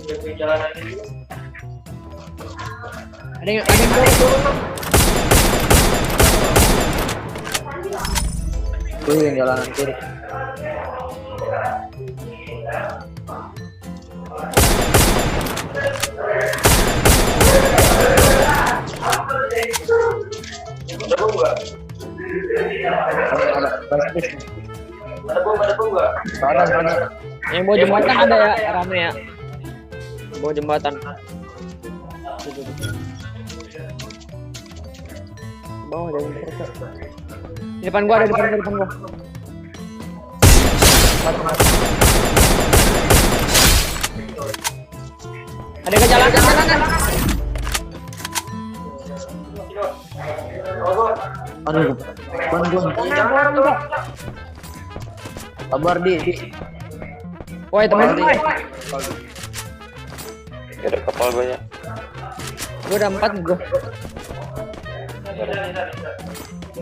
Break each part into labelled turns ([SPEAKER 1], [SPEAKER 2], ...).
[SPEAKER 1] Ada yang turun.
[SPEAKER 2] Tuh yang jalanan kiri. Ada bom nggak? Ada.
[SPEAKER 1] Yang bawa jembatan ada ya, rame ya. Bawa jembatan. Bawah ada yang di depan gua ada di depan gua. Ada ke jalanan.
[SPEAKER 2] Aduh, ban. Kabar di.
[SPEAKER 1] Woi teman-teman.
[SPEAKER 3] Ada kapal banyak.
[SPEAKER 1] Gua udah 4 gua.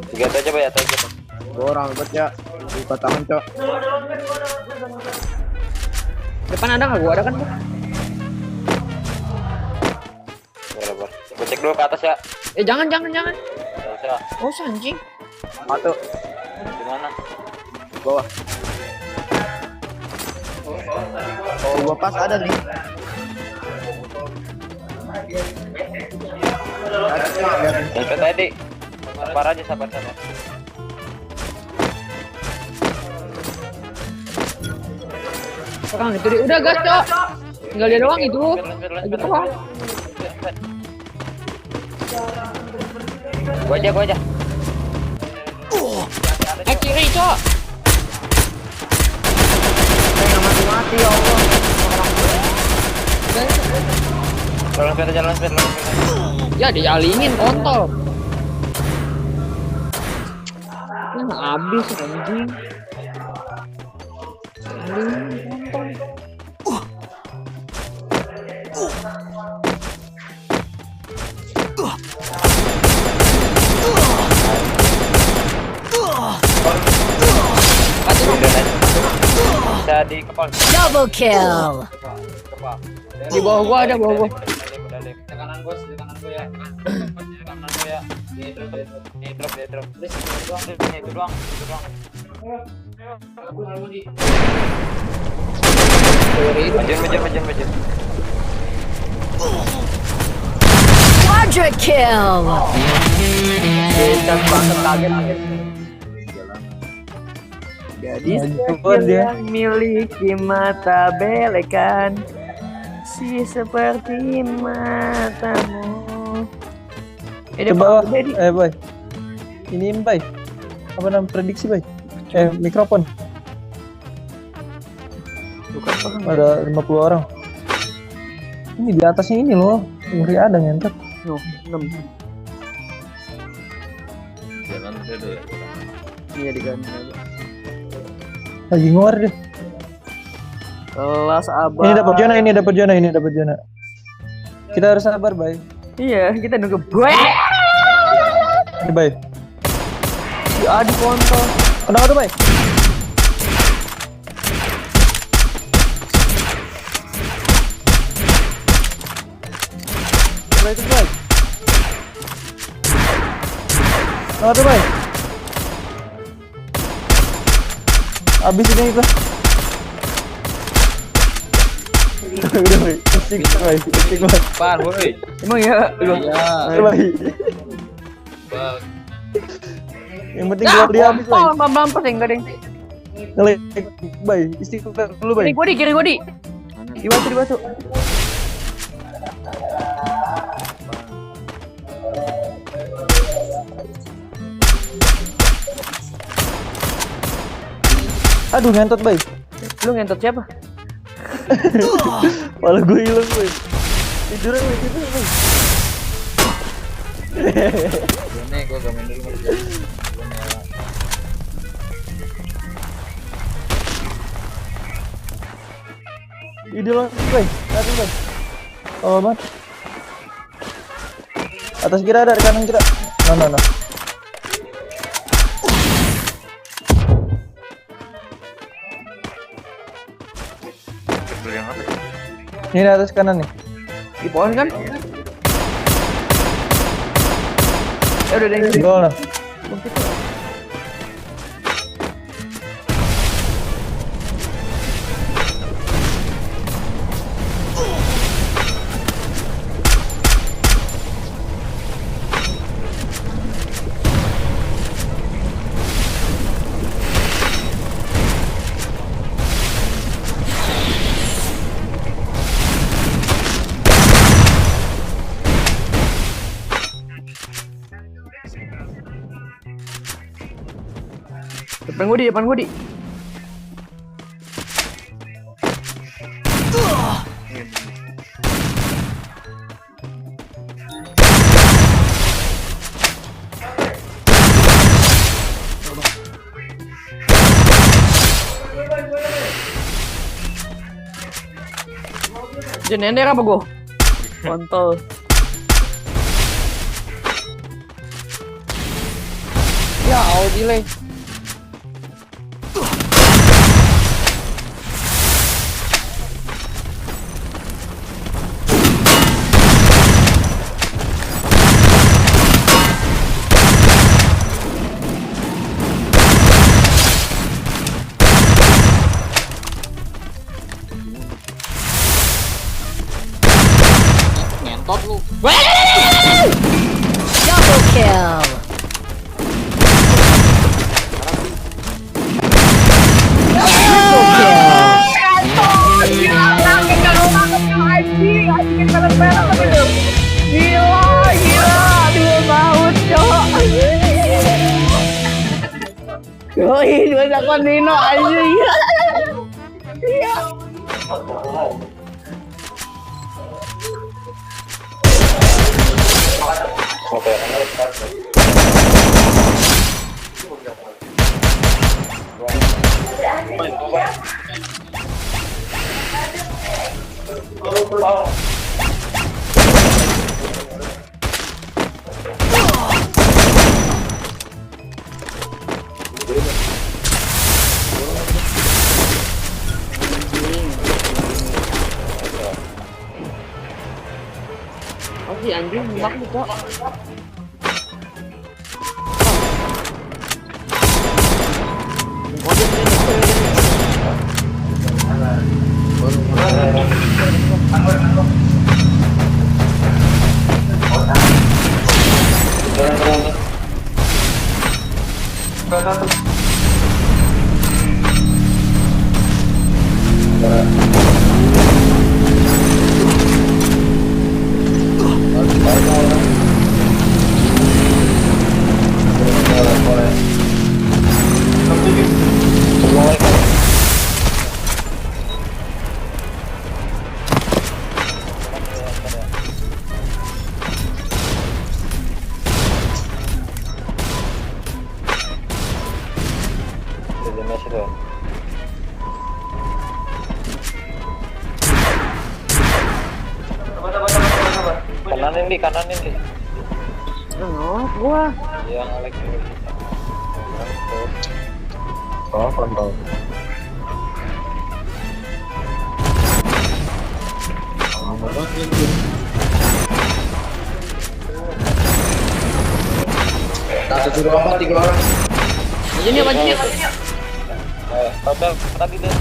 [SPEAKER 3] 3 aja Bay, atau aja.
[SPEAKER 2] Gua orang hebat ya. Buka tangan, Cok.
[SPEAKER 1] Depan ada enggak? Gua ada kan, Bro?
[SPEAKER 3] Berabar. Gua cek dulu ke atas ya.
[SPEAKER 1] Jangan.
[SPEAKER 3] Bisa.
[SPEAKER 1] Oh, anjing.
[SPEAKER 2] Satu.
[SPEAKER 3] Di mana?
[SPEAKER 2] Bawah. Oh, gua pas ada nih.
[SPEAKER 3] Yang ke tadi. Sabar aja, sabar.
[SPEAKER 1] Sekarang itu udah gas, Cok. Tinggal dia doang itu. Lagi tua.
[SPEAKER 3] Gua aja.
[SPEAKER 1] Kiri, Cok.
[SPEAKER 2] Mati ya Allah.
[SPEAKER 3] Jalan sepeda.
[SPEAKER 1] Ya dialingin kontol. Nah, habis anjing.
[SPEAKER 3] Bisa di kepala.
[SPEAKER 4] Double kill.
[SPEAKER 1] Di bawah gua ada bawah gua.
[SPEAKER 3] Di kanan gua ya. Di kanan gua ya. Di drop. Itu doang. Maju.
[SPEAKER 4] Quadra kill.
[SPEAKER 2] Kita banget kaget.
[SPEAKER 1] Gadis
[SPEAKER 2] dia
[SPEAKER 1] yang miliki mata belekan, si seperti matamu.
[SPEAKER 5] Coba, Bay. Ini Bay. Apa nama prediksi Bay? Mikrofon. Ada 50 orang. Ini di atasnya ini loh. Ngeri ada ngentot.
[SPEAKER 1] 6.
[SPEAKER 3] Jalan sepeda ya.
[SPEAKER 1] Iya diganti.
[SPEAKER 5] Lagi ngor deh.
[SPEAKER 1] Kelas abang.
[SPEAKER 5] Ini dapat zona. Kita harus sabar, Bay.
[SPEAKER 1] Iya, kita nunggu boy.
[SPEAKER 5] Ini Bay.
[SPEAKER 1] Adi kontol.
[SPEAKER 5] Kenapa tuh, Bay? Bay itu, Bay. Kenapa tuh, Bay? Abis ini itu. Udah, Bay. Istik, Bay.
[SPEAKER 3] Par, boy.
[SPEAKER 1] Emang ya?
[SPEAKER 3] Iya.
[SPEAKER 5] Bay.
[SPEAKER 3] Bang.
[SPEAKER 5] Yang penting gua dia habis, Bay.
[SPEAKER 1] Mampus enggak deh.
[SPEAKER 5] Ngelik, Bay. Istik dulu, Bay.
[SPEAKER 1] Kiri gua di. Di batu.
[SPEAKER 5] Aduh, ngentot, Bay.
[SPEAKER 1] Lu ngentot siapa?
[SPEAKER 5] Malah gue hilang, Bay. Tiduran, Bay.
[SPEAKER 3] Ini gua gak main dulu.
[SPEAKER 5] Ide langsung, Bay. Atas, Bay. Oh, man. Atas kira ada, kanan kira. No. Ini atas kanan nih.
[SPEAKER 1] Di pohon kan? Ya udah deh.
[SPEAKER 5] Gol lah.
[SPEAKER 1] Depan gua di. Jenender apa gua? Kontol. Ya, delay.
[SPEAKER 3] Ngentot lu.
[SPEAKER 4] Double kill. Triple kill.
[SPEAKER 1] Gila, 2 tahun, cok. Yoi, 2 zakon Dino anjing. Iya. Oh si anjing nembak nih, Cok.
[SPEAKER 2] Kananin di.
[SPEAKER 1] Oh, gua.
[SPEAKER 2] Yang Alex ini. Oh, kontol.
[SPEAKER 3] Tak suruh apa 3 orang.
[SPEAKER 1] Ini apa sih?
[SPEAKER 2] Total tadi deh.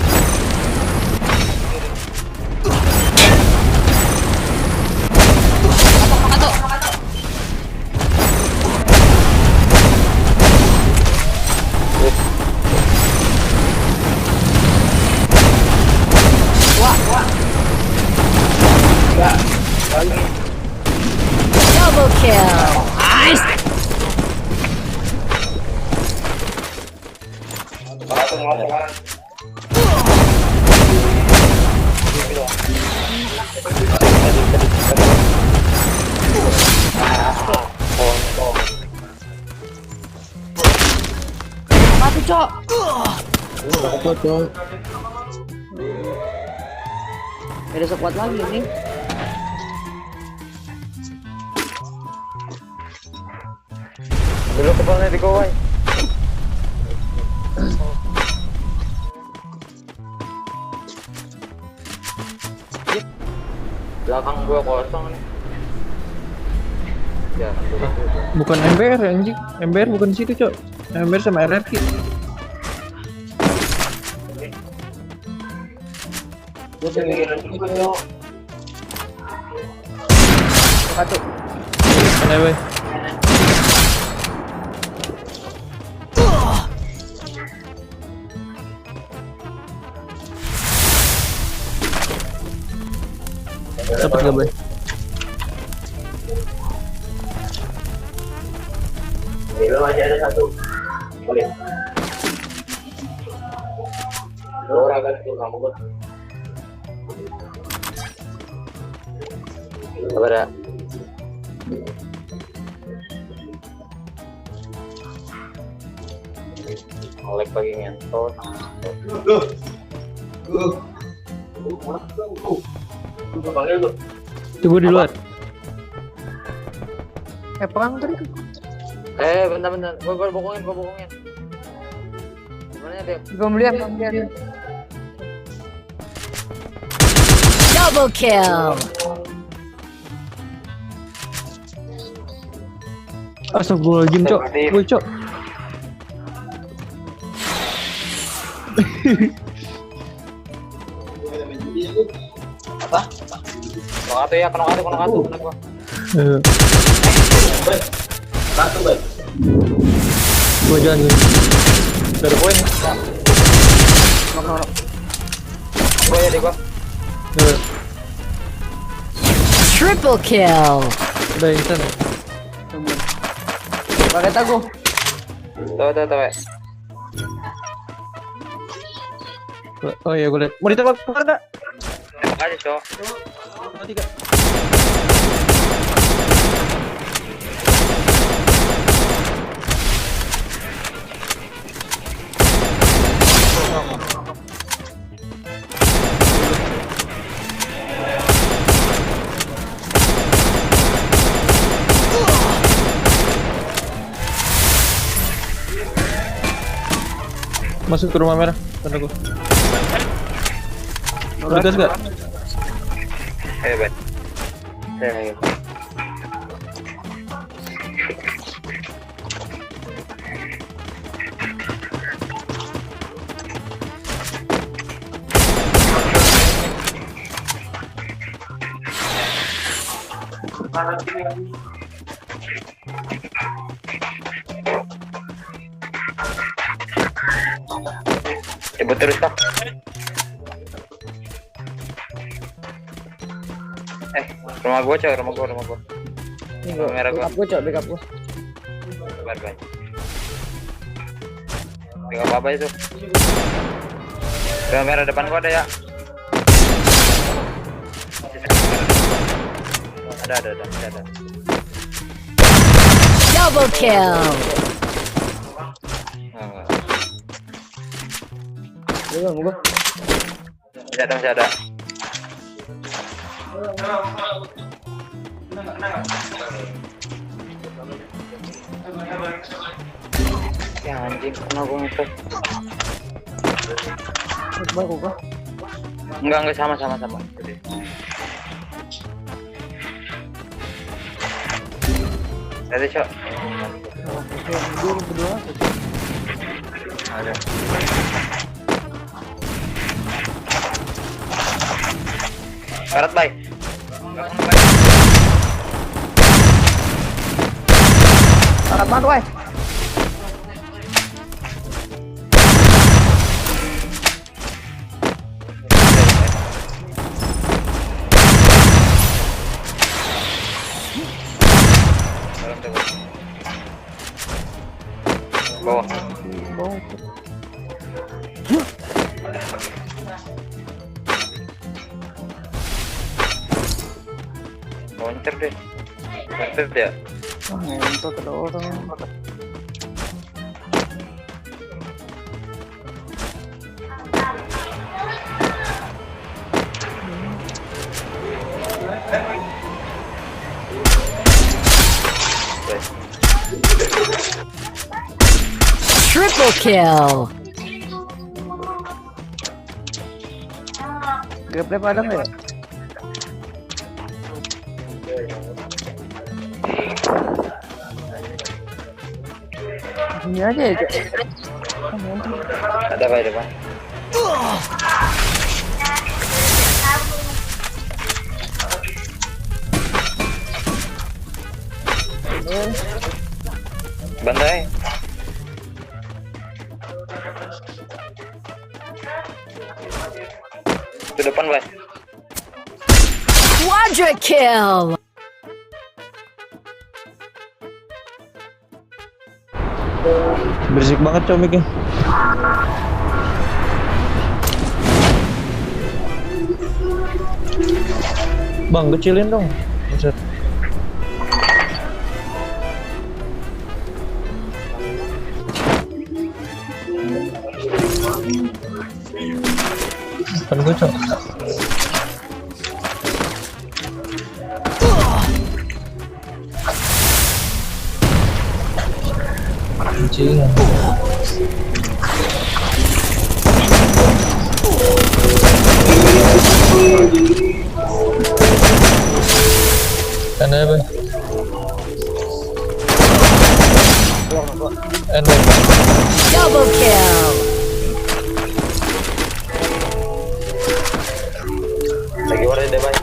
[SPEAKER 4] Double kill. Nice.
[SPEAKER 1] Mati, Cok. Ada sekuat lagi nih.
[SPEAKER 2] Dulu kepalanya di kawai.
[SPEAKER 3] Belakang gua kosong nih. Ya,
[SPEAKER 5] Bukan MBR anjing. MBR bukan di situ, Cok. MBR sama RRQ.
[SPEAKER 3] gua sendiri dulu.
[SPEAKER 1] Satu.
[SPEAKER 5] Mana, Boy? Dapat gak, Boy?
[SPEAKER 3] Itu masih ada satu. Boleh. Orang kan itu kamu kan. Sabar ya. Oleh pagi ngentot.
[SPEAKER 5] Tunggu di luar.
[SPEAKER 1] Perang tadi tuh.
[SPEAKER 3] Bentar. Gua bokongin. Gimana dia?
[SPEAKER 1] Pembelian.
[SPEAKER 4] Double kill.
[SPEAKER 5] Astagfirullahaladzim, Cok. Woi, Cok.
[SPEAKER 3] Kena satu.
[SPEAKER 5] Gua jalan gini.
[SPEAKER 3] Gak ada poin. Gua ya deh gua.
[SPEAKER 4] Triple kill.
[SPEAKER 5] Udah instan ya?
[SPEAKER 1] Pakai tago.
[SPEAKER 3] Tahu ya.
[SPEAKER 5] Oh iya, gue liat. Mau ditembak enggak?
[SPEAKER 3] Tembak aja, Cok.
[SPEAKER 5] Oh, 3. Masuk ke rumah merah, tanda gua. Udah gas gak?
[SPEAKER 3] Ayo, Ben. Ayo. Ribut terus kah? Rumah gua, Cok, rumah gua.
[SPEAKER 1] Ini
[SPEAKER 3] Rumah merah gua.
[SPEAKER 1] backup gua.
[SPEAKER 3] Bye. Tinggal apa itu? Rumah merah depan gua ada ya. Ada.
[SPEAKER 4] Double kill.
[SPEAKER 1] Gua.
[SPEAKER 3] Masih ada. Ya anjing, kena gua ngepet.
[SPEAKER 1] Baru gua.
[SPEAKER 3] Enggak sama. Tadi, Cok.
[SPEAKER 1] Dua berdua.
[SPEAKER 3] Ada. Karat, Bay.
[SPEAKER 1] Karat banget, woi.
[SPEAKER 3] Bawah. Loncer deh. Loncer ya.
[SPEAKER 1] Ngentot ada orang.
[SPEAKER 4] Triple kill.
[SPEAKER 1] Grab ada nggak ya? Ini aja ya, Cok.
[SPEAKER 2] Ada Bay depan. Bandai. Ke depan Bay.
[SPEAKER 4] Quadra kill.
[SPEAKER 5] Berisik banget comiknya. Bang, kecilin dong. Buset. Kan gue cok. Anjing. Kan apa?
[SPEAKER 4] Double kill.
[SPEAKER 2] Lagi warna deh Bay.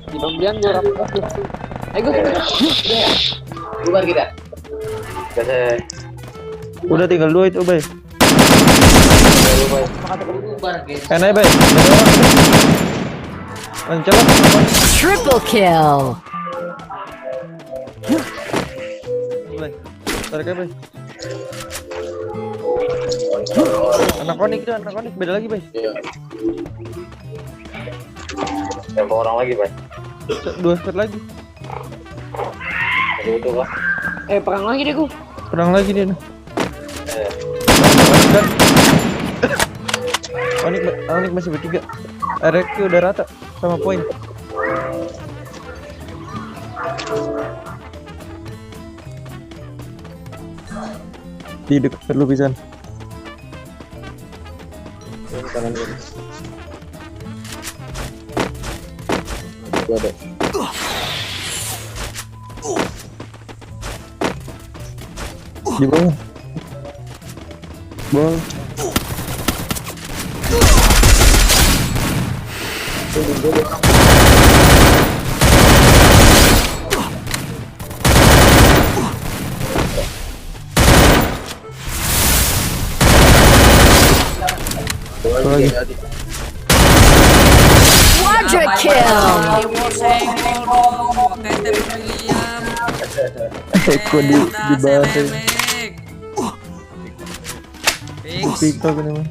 [SPEAKER 1] Di pembelian gue rapat. Ayo gue.
[SPEAKER 3] Bubar kita.
[SPEAKER 2] Biasa.
[SPEAKER 5] Udah tinggal 2 itu, Bay.
[SPEAKER 3] Bubar guys.
[SPEAKER 5] Kan aja, Bay. Lancar.
[SPEAKER 4] Triple kill.
[SPEAKER 5] Bay. Tarik aja, Bay. Anak konik itu, anak konik beda lagi, Bay.
[SPEAKER 2] Yang orang lagi Bay.
[SPEAKER 5] 2 set lagi.
[SPEAKER 2] Itu Pak.
[SPEAKER 1] Perang lagi deh gue.
[SPEAKER 5] Perang lagi dia. Onik masih bertiga. RQ udah rata sama poin. Di dekat lu pisan. Ada. Di bawah. Bawah. Lagi.
[SPEAKER 4] Quadra kill.
[SPEAKER 5] Eko di bawah. TikTok ini mah.